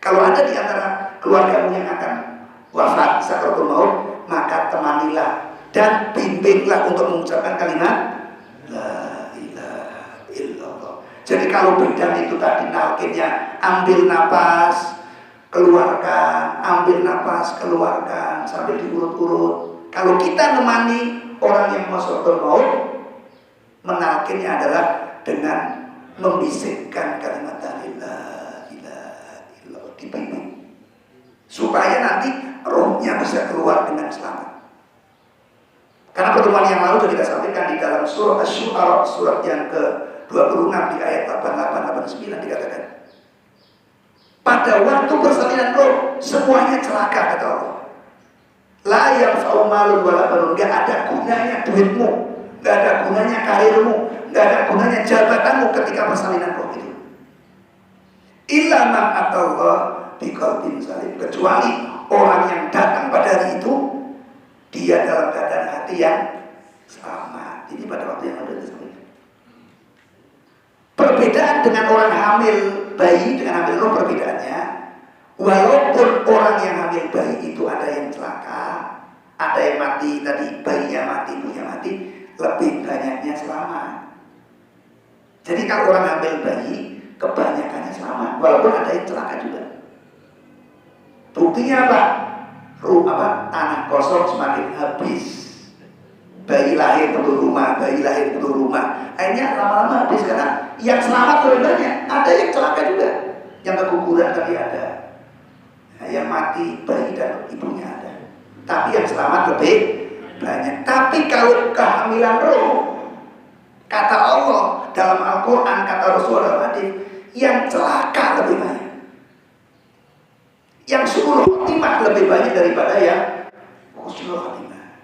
Kalau ada di antara keluargamu yang akan wafat sakaratul maut, maka temanilah dan bimbinglah untuk mengucapkan kalimat la ilaha illallah. Jadi kalau bidan itu tadi nalkinnya ambil napas, keluarkan, ambil napas, keluarkan sambil diurut-urut. Kalau kita nemani orang yang mau sakaratul maut, menalkinnya adalah dengan membisikkan kalimat la ilaha illallah, dibimbing supaya nanti rohnya bisa keluar dengan selamat. Karena pertemuan yang lalu sudah kita sampaikan di dalam surah Asy-Syu'ara, surat yang ke-26 di ayat 88-89 dikatakan, pada waktu persalinan roh semuanya celaka, kata Allah. La yanfa'u malun wala banun, enggak ada gunanya duitmu, enggak ada gunanya karirmu, enggak ada gunanya jabatanmu ketika persalinan roh itu. Illa man atallah biqalbin salim, kecuali orang yang datang pada hari itu dia dalam keadaan hati yang selamat. Ini pada waktu yang ada disampaikan. Perbedaan dengan orang hamil bayi dengan hamil roh, perbedaannya, walaupun orang yang hamil bayi itu ada yang celaka, ada yang mati tadi, bayinya mati, ibunya mati, lebih banyaknya selamat. Jadi kalau orang hamil bayi kebanyakannya selamat, walaupun ada yang celaka juga. Buktinya apa? Tanah kosong semakin habis. Bayi lahir perlu rumah, bayi lahir perlu rumah. Akhirnya lama-lama habis karena yang selamat lebih banyak. Ada yang celaka juga, yang keguguran tadi ada, yang mati bayi dan ibunya ada. Tapi yang selamat lebih banyak. Tapi kalau kehamilan roh, kata Allah dalam Al-Quran, kata Rasulullah hadis, yang celaka lebih banyak. Yang su'ul khotimah lebih banyak daripada yang husnul khotimah.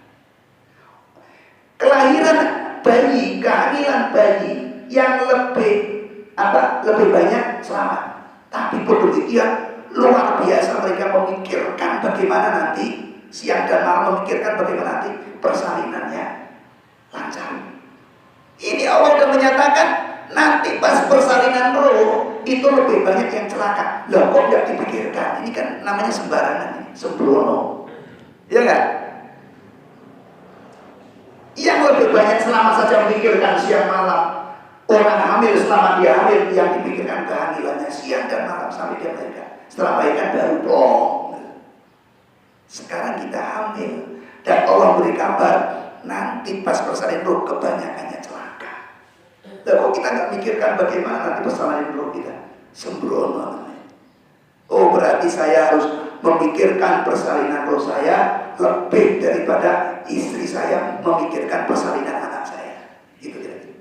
Kelahiran bayi, kehamilan bayi yang lebih banyak selamat. Tapi demikian luar biasa mereka memikirkan bagaimana nanti siang dan malam, memikirkan bagaimana nanti persalinannya lancar. Ini Allah sudah menyatakan nanti pas persalinan roh itu lebih banyak yang celaka. Loh kok nggak dipikirkan? Ini kan namanya sembarangan, sembrono, ya kan? Yang lebih banyak selama saja memikirkan siang malam. Orang hamil selama dia hamil yang dipikirkan kehamilannya siang dan malam sampai dia melahirkan. Setelah melahirkan baru plong. Sekarang kita hamil dan Allah beri kabar nanti pas persalinan roh kebanyakannya celaka. Dan kok kita nggak mikirkan bagaimana nanti persalinan roh kita? Sembrono. Oh berarti saya harus memikirkan persalinan roh saya lebih daripada istri saya memikirkan persalinan anak saya. Gitu kira-kira.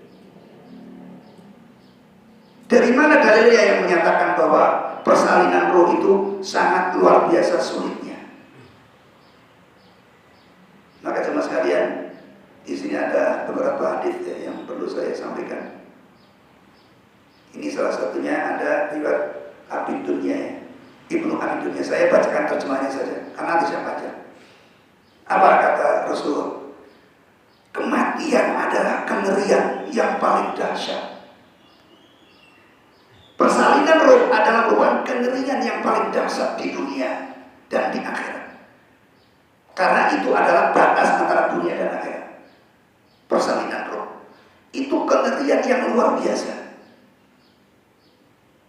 Dari mana dalilnya yang menyatakan bahwa persalinan roh itu sangat luar biasa sulitnya? Maka jemaah sekalian, di sini ada beberapa hadis yang perlu saya sampaikan. Ini salah satunya ada riwayat Abi Dunya, Ibnu Abi Dunya. Saya bacakan terjemahnya saja, karena nanti saya baca. Apa kata Rasulullah? Kematian adalah kengerian yang paling dahsyat. Persalinan roh adalah merupakan kengerian yang paling dahsyat di dunia dan di akhirat. Karena itu adalah batas antara dunia dan akhirat. Persalinan roh itu kengerian yang luar biasa.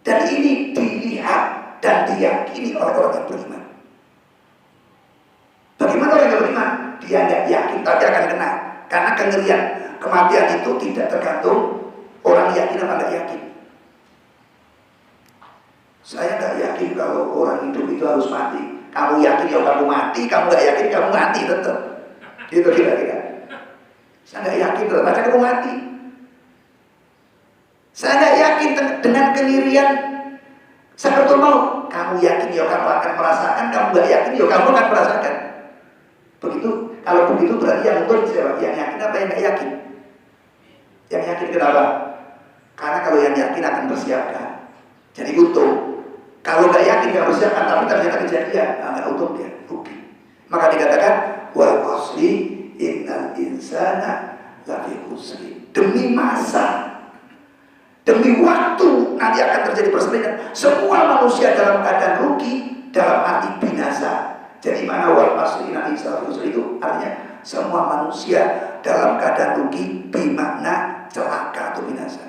Dan ini dilihat dan diyakini oleh orang yang beriman. kengerian kematian itu tidak tergantung orang yakin apa nggak yakin. Saya nggak yakin kalau orang hidup itu harus mati. Kamu yakin ya kamu mati, kamu nggak yakin kamu mati tetap. Gitu kira-kira. Saya nggak yakin tetap aja kamu mati. Saya nggak yakin dengan kengerian sakaratul maut. Kamu yakin ya kamu akan merasakan, kamu nggak yakin ya kamu akan merasakan. Begitu. Kalau begitu berarti yang untung siapa? Yang yakin apa yang nggak yakin? Yang yakin kenapa? Karena kalau yang yakin akan persiapkan. Jadi untung. Kalau nggak yakin nggak persiapkan, tapi ternyata kejadian, nggak untung dia, rugi. Maka dikatakan wal qasri innal insana lafi khusri. Demi masa, demi waktu nanti akan terjadi perselisihan. Semua manusia dalam keadaan rugi, dalam arti binasa. Jadi mana wal qasri innal insana lafi khusri itu artinya semua manusia dalam keadaan rugi, bimakna celaka atau binasa.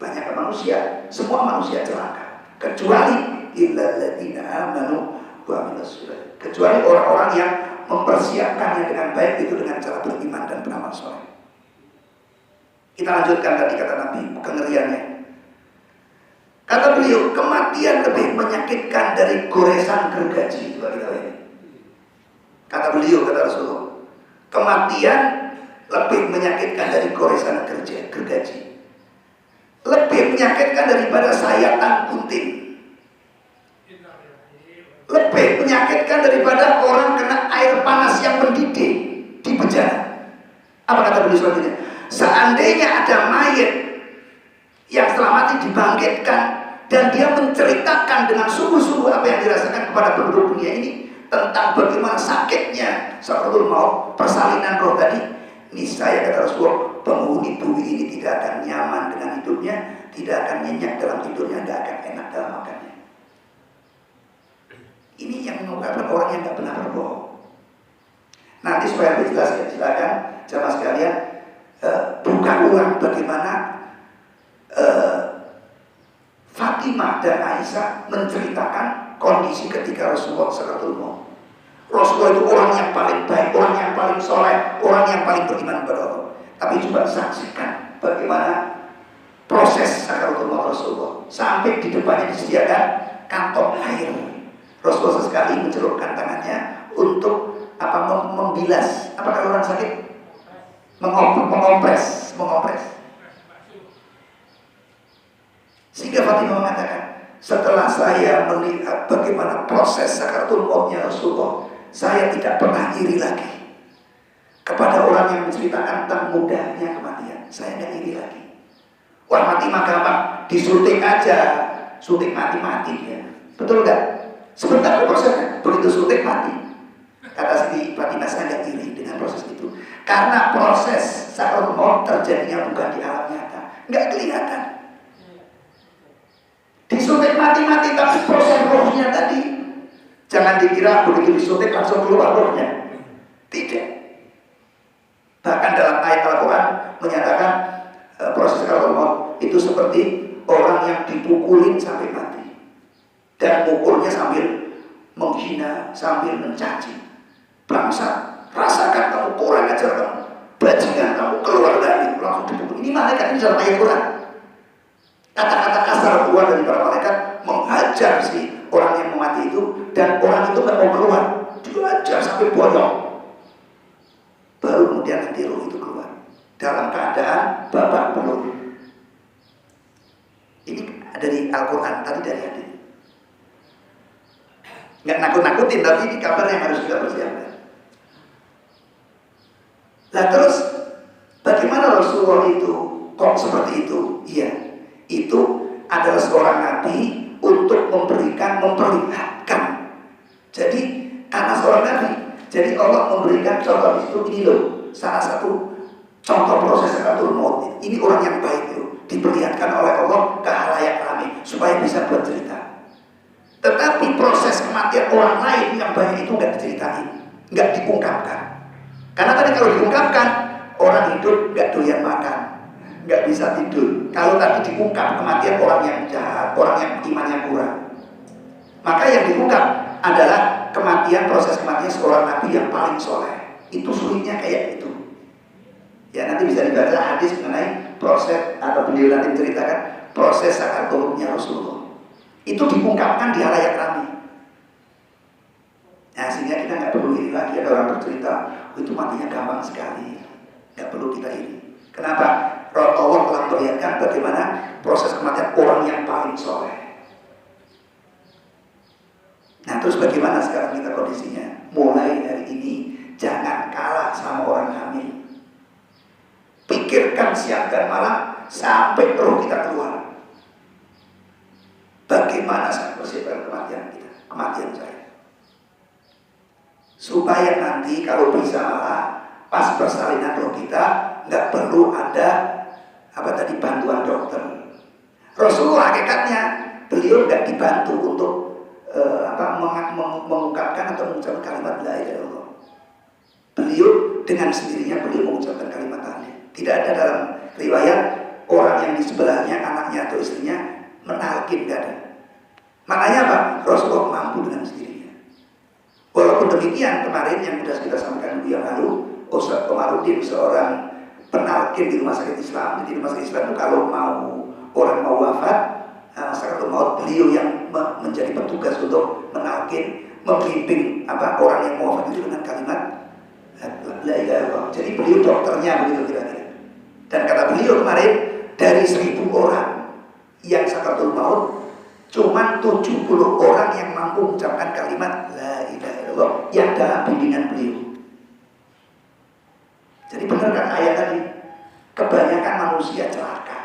Banyak manusia, semua manusia celaka. Kecuali illalladzina amanu wa amilus sholihat. Kecuali orang-orang yang mempersiapkannya dengan baik, itu dengan cara beriman dan beramal soleh. Kita lanjutkan tadi kata Nabi kengeriannya. Kata beliau, kematian lebih menyakitkan dari goresan gergaji. Kata beliau, kata Rasulullah, kematian lebih menyakitkan dari goresan gergaji. Lebih menyakitkan daripada sayatan gunting. Lebih menyakitkan daripada orang kena air panas yang mendidih di bejana. Apa kata beliau selanjutnya? Seandainya ada mayat yang setelah mati dibangkitkan dan dia menceritakan dengan sungguh-sungguh apa yang dirasakan kepada penduduk dunia ini tentang bagaimana sakitnya sakaratul maut, persalinan roh tadi, niscaya kata Rasulullah, penghuni bumi ini tidak akan nyaman dengan hidupnya, tidak akan nyenyak dalam tidurnya, tidak akan enak dalam makannya. Ini yang mengungkapkan orang yang tidak pernah berbohong. Nanti supaya lebih jelas, silakan jamaah sekalian buka ulang bagaimana Fatimah dan Aisyah menceritakan kondisi ketika Rasulullah sakaratul maut. Rasulullah itu orang yang paling baik, orang yang paling soleh, orang yang paling beriman kepada Allah. Tapi coba saksikan bagaimana proses sakaratul maut Rasulullah. Sampai di depannya disediakan kantong air. Rasulullah sesekali mencelupkan tangannya untuk membilas. Apa kalau orang sakit? Mengompres. Sehingga Fatimah mengatakan, setelah saya melihat bagaimana proses sakaratul mautnya Rasulullah, saya tidak pernah iri lagi kepada orang yang menceritakan tentang mudahnya kematian. Saya tidak iri lagi. Wah, mati mah gampang, disuntik aja, suntik mati dia. Betul nggak? Sebentar prosesnya, begitu suntik mati. Kata Siti Fatimah, saya tidak iri dengan proses itu, karena proses sakaratul maut terjadinya bukan di alam nyata, nggak kelihatan. Disuntik mati, tapi proses rohnya tadi, jangan dikira begitu disuntik langsung keluar rohnya. Tidak. Bahkan dalam ayat Al-Quran menyatakan proses sakaratul maut itu seperti orang yang dipukulin sampai mati, dan mukulnya sambil menghina, sambil mencaci. Bangsa, rasakan kamu, kurang ajar kamu, bajingan kamu, keluar dari, langsung dipukul. Ini malaikat, ini dalam ayat Quran. Kata-kata kasar keluar dari para malaikat menghajar si orang yang mati itu, dan orang itu nggak mau keluar, dihajar sampai boyong. Baru kemudian nanti roh itu keluar dalam keadaan babak belur. Ini dari Al-Quran, tadi dari hadis. Nggak nakut-nakutin, tapi ini kabar yang harus kita persiapkan. Nah terus, bagaimana Rasulullah itu kok seperti itu? Iya, itu adalah seorang nabi untuk memperlihatkan. Jadi karena seorang nabi, jadi Allah memberikan contoh itu. Ini loh, salah satu contoh proses sakaratul maut. Ini orang yang baik itu diperlihatkan oleh Allah ke halayak ramai supaya bisa bercerita. Tetapi proses kematian orang lain yang banyak itu nggak diceritain, nggak diungkapkan. Karena tadi kalau diungkapkan, orang hidup nggak doyan makan, nggak bisa tidur. Kalau tadi diungkap kematian orang yang jahat, orang yang imannya kurang, maka yang diungkap adalah kematian, proses kematian seorang nabi yang paling soleh. Itu sulitnya kayak itu. Ya nanti bisa dibaca hadis mengenai proses, atau beliau nanti menceritakan proses sakaratul Rasulullah. Itu diungkapkan di halayak ramai. Nah sehingga kita nggak perlu iri lagi, ada orang bercerita, oh, itu matinya gampang sekali. Nggak perlu kita iri. Kenapa? Allah telah memperlihatkan bagaimana proses kematian orang yang paling soleh. Nah terus bagaimana sekarang kita kondisinya? Mulai dari ini jangan kalah sama orang hamil. Pikirkan siang dan malam sampai roh kita keluar. Bagaimana saya persiapkan kematian kita, kematian saya, supaya nanti kalau bisa malah pas persalinan roh kita nggak perlu ada bantuan dokter. Rasulullah hakikatnya beliau nggak dibantu untuk mengungkapkan atau mengucapkan kalimat la ilaha illallah. Beliau dengan sendirinya beliau mengucapkan kalimat tahlil. Tidak ada dalam riwayat orang yang di sebelahnya, anaknya atau istrinya menalkin, tidak ada. Maknanya apa? Rasulullah mampu dengan sendirinya. Walaupun demikian, kemarin yang sudah kita sampaikan yang lalu, Ustaz Komarudin, seorang penalkin di rumah sakit Islam. Di rumah sakit Islam itu kalau orang mau wafat, sakaratul maut, beliau yang menjadi petugas untuk menalkin, membimbing orang yang mau wafat itu dengan kalimat la ilaha illallah. Jadi beliau dokternya begitu kira-kira. Dan kata beliau kemarin, dari 1000 orang yang sakaratul maut, cuma 70 orang yang mampu mengucapkan kalimat la ilaha illallah yang dalam bimbingan beliau. Jadi benar kan ayat tadi, kebanyakan manusia celaka.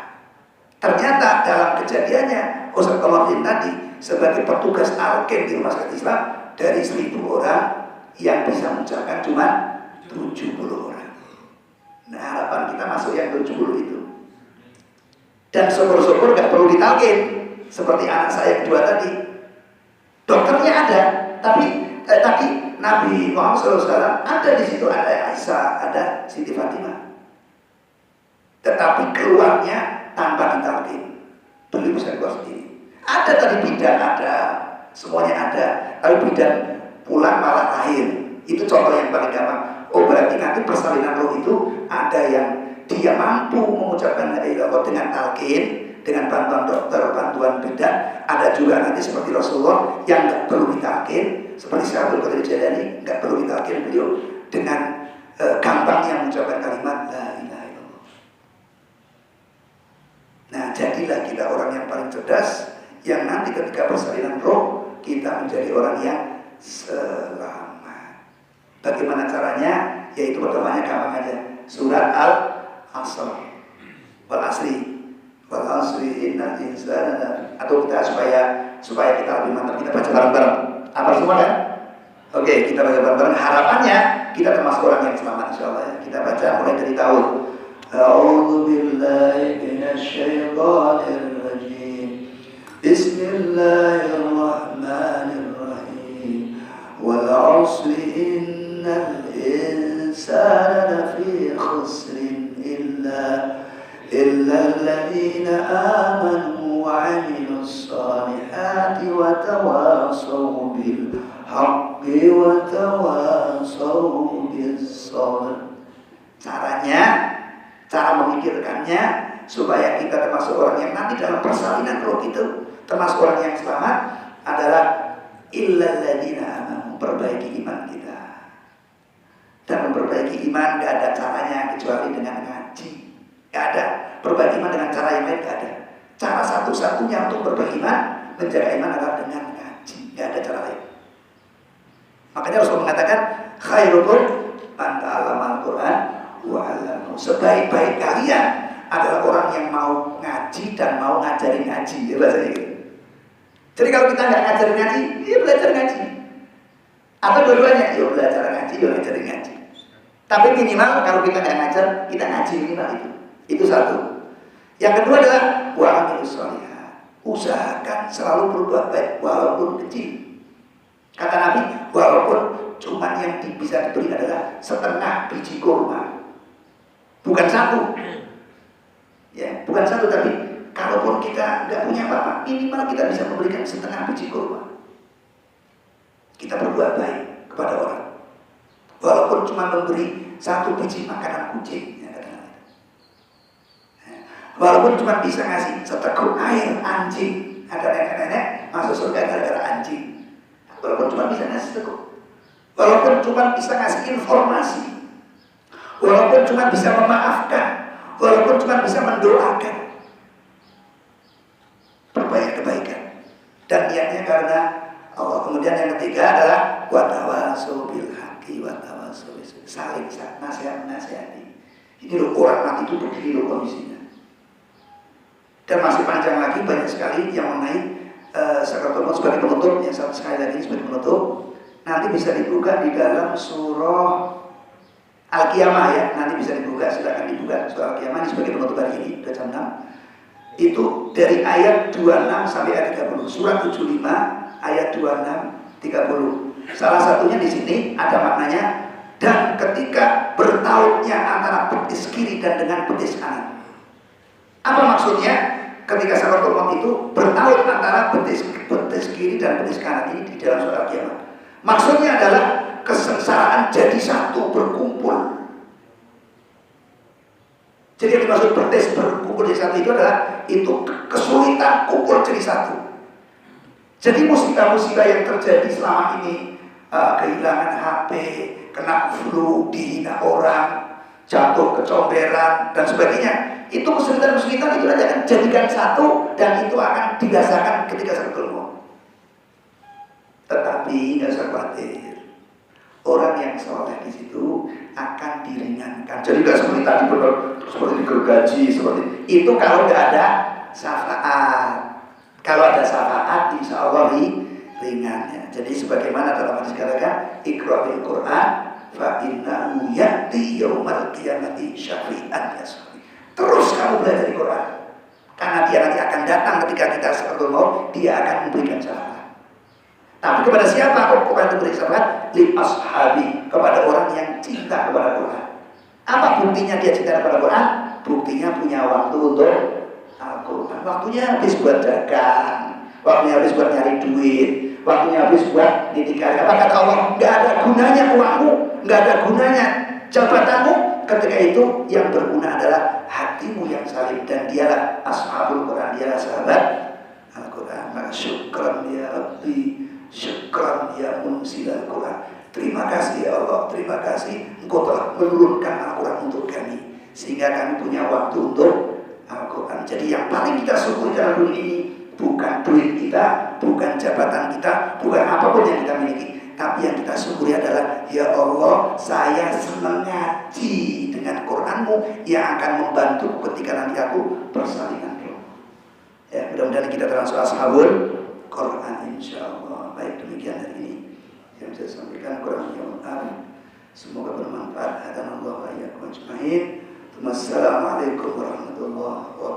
Ternyata dalam kejadiannya Ustaz Komarudin tadi sebagai petugas alken di rumah sakit Islam, dari 1000 orang yang bisa mengucapkan cuma 70 orang. Nah harapan kita masuk yang 70 itu. Dan syukur-syukur gak perlu ditalkin. Seperti anak saya yang kedua tadi, dokternya ada, tapi tadi Nabi Muhammad SAW ada di situ, ada Aisyah, ada Siti Fatimah. Tetapi keluarnya tanpa ditalkin, beliau bisa keluar sendiri. Ada tadi bidan, ada, semuanya ada, tapi bidan pulang malah lahir. Itu contoh yang paling gampang. Oh berarti nanti persalinan roh itu ada yang dia mampu mengucapkan la ilaha illallah dengan talqin, dengan bantuan dokter, bantuan bidan. Ada juga nanti seperti Rasulullah yang nggak perlu ditalqin, seperti Syaikhul Qadir Jailani nggak perlu ditalqin, beliau dengan gampangnya mengucapkan kalimat la ilaha illallah. Nah jadilah kita orang yang paling cerdas, yang nanti ketika persalinan roh kita menjadi orang yang selamat. Bagaimana caranya? Yaitu pertamanya gampang aja. Surat Al-Asr, wal asri, wal asri innal insana, atau kita supaya kita lebih mantap, kita baca bareng-bareng. Apa semua kan? Oke, kita baca bareng-bareng. Harapannya kita termasuk orang yang selamat insyaallah ya. Kita baca mulai dari tahun. A'udzu billahi minasy syaithanir rajim. Bismillahirrahmanirrahim. Wal 'asri innal insana lafi khusrin illa alladhina amanu wa 'amilus solihati wa tawasaw bil haqqi wa tawasaw bis sabr. Cara memikirkannya supaya kita termasuk orang yang nanti dalam persalinan roh itu termasuk orang yang selamat adalah illal ladzina amanu, memperbaiki iman kita. Dan memperbaiki iman gak ada caranya kecuali dengan ngaji. Gak ada. Perbaiki iman dengan cara yang lain gak ada. Cara satu-satunya untuk perbaiki iman, menjaga iman adalah dengan ngaji. Gak ada cara lain. Makanya Rasulullah mengatakan khairukum man ta'allamal Qur'an wa 'allamahu. Sebaik-baik kalian adalah orang yang mau ngaji dan mau ngajarin ngaji. Ya bahasanya gitu. Jadi kalau kita nggak ngajarin ngaji, ya belajar ngaji. Atau dua-duanya, ya belajar ngaji, ya ngajarin ngaji. Tapi minimal kalau kita nggak ngajar, kita ngaji minimal itu. Itu satu. Yang kedua adalah wa amilus sholihat. Usahakan selalu berbuat baik walaupun kecil. Kata Nabi, walaupun cuma yang bisa diberi adalah setengah biji kurma. Bukan satu. Ya, bukan satu, tapi kalaupun kita nggak punya apa-apa, minimal kita bisa memberikan setengah biji kurma. Kita berbuat baik kepada orang, walaupun cuma memberi 1 biji makanan kucing. Ya, Walaupun cuma bisa ngasih seteguk air anjing, ada nenek-nenek masuk surga gara-gara anjing. Walaupun cuma bisa ngasih seteguk, walaupun cuma bisa ngasih informasi, walaupun cuma bisa memaafkan, walaupun cuma bisa mendoakan, perbanyak kebaikan dan niatnya karena Allah. Kemudian yang ketiga adalah watawasau bil haqqi watawasau bis sabr, saling nasihat-nasihati. Ini loh, orang mati itu begini loh kondisinya. Dan masih panjang lagi, banyak sekali yang mengenai sakaratul maut sebagai penutup. Yang satu sekali lagi sebagai penutup, nanti bisa dibuka di dalam surah Al-Qiyamah ya. Nanti bisa dibuka, silakan dibuka surah Al-Qiyamah ini sebagai penutup hari ini, udah jam 6. Itu dari ayat 26 sampai ayat 30. Surat 75 ayat 26 30. Salah satunya di sini ada maknanya, dan ketika bertautnya antara betis kiri dan dengan betis kanan. Apa maksudnya? Ketika sakaratul maut itu bertaut antara betis kiri dan betis kanan ini di dalam surah Al-Qiyamah. Maksudnya adalah kesengsaraan jadi satu, berkumpul. Jadi yang dimaksud betis berkumpul jadi satu itu adalah itu kesulitan kumpul jadi satu. Jadi musibah-musibah yang terjadi selama ini, kehilangan HP, kena flu, dihina orang, jatuh kecomberan dan sebagainya, itu kesulitan-kesulitan itu akan jadikan satu dan itu akan dirasakan ketika sakaratul maut. Tetapi nggak usah khawatir, orang yang soleh di situ akan diringankan. Jadi nggak seperti tadi seperti digergaji seperti itu kalau nggak ada syafaat. Kalau ada syafaat, insya Allah ringannya. Jadi sebagaimana dalam hadis katakan, Iqra'il Quran fa innahu ya'ti yaumal qiyamati syafi'an yasfi. Terus kamu belajar di Quran, karena dia nanti akan datang ketika kita sakaratul maut, dia akan memberikan syafaat. Tapi kepada siapa Quran itu beri syafaat? Li ashabi, kepada orang yang cinta kepada Quran. Apa buktinya dia cinta kepada Quran? Buktinya punya waktu untuk Al-Quran. Waktunya habis buat dagang, waktunya habis buat nyari duit, waktunya habis buat nitikahi. Apa kata Allah? Nggak ada gunanya uangmu, nggak ada gunanya jabatanmu. Ketika itu yang berguna adalah hatimu yang salim, dan dialah ashabul Quran, dialah sahabat Al-Quran. Maka syukran ya Rabbi, syukran ya munzil Al-Quran. Terima kasih ya Allah, terima kasih Engkau telah menurunkan Al-Quran untuk kami, sehingga kami punya waktu untuk Al-Quran. Jadi yang paling kita syukuri dalam dunia ini bukan duit kita, bukan jabatan kita, bukan apapun yang kita miliki, tapi yang kita syukuri adalah, ya Allah, saya senang ngaji dengan Quranmu yang akan membantu ketika nanti aku persalinan roh. Ya, mudah-mudahan kita termasuk ashabul Quran insyaallah. Baik, demikian hari ini yang saya sampaikan, kurang lebih maaf. Semoga bermanfaat. Hadanallahu wa iyyakum ajmain. Wassalamualaikum warahmatullahi wabarakatuh.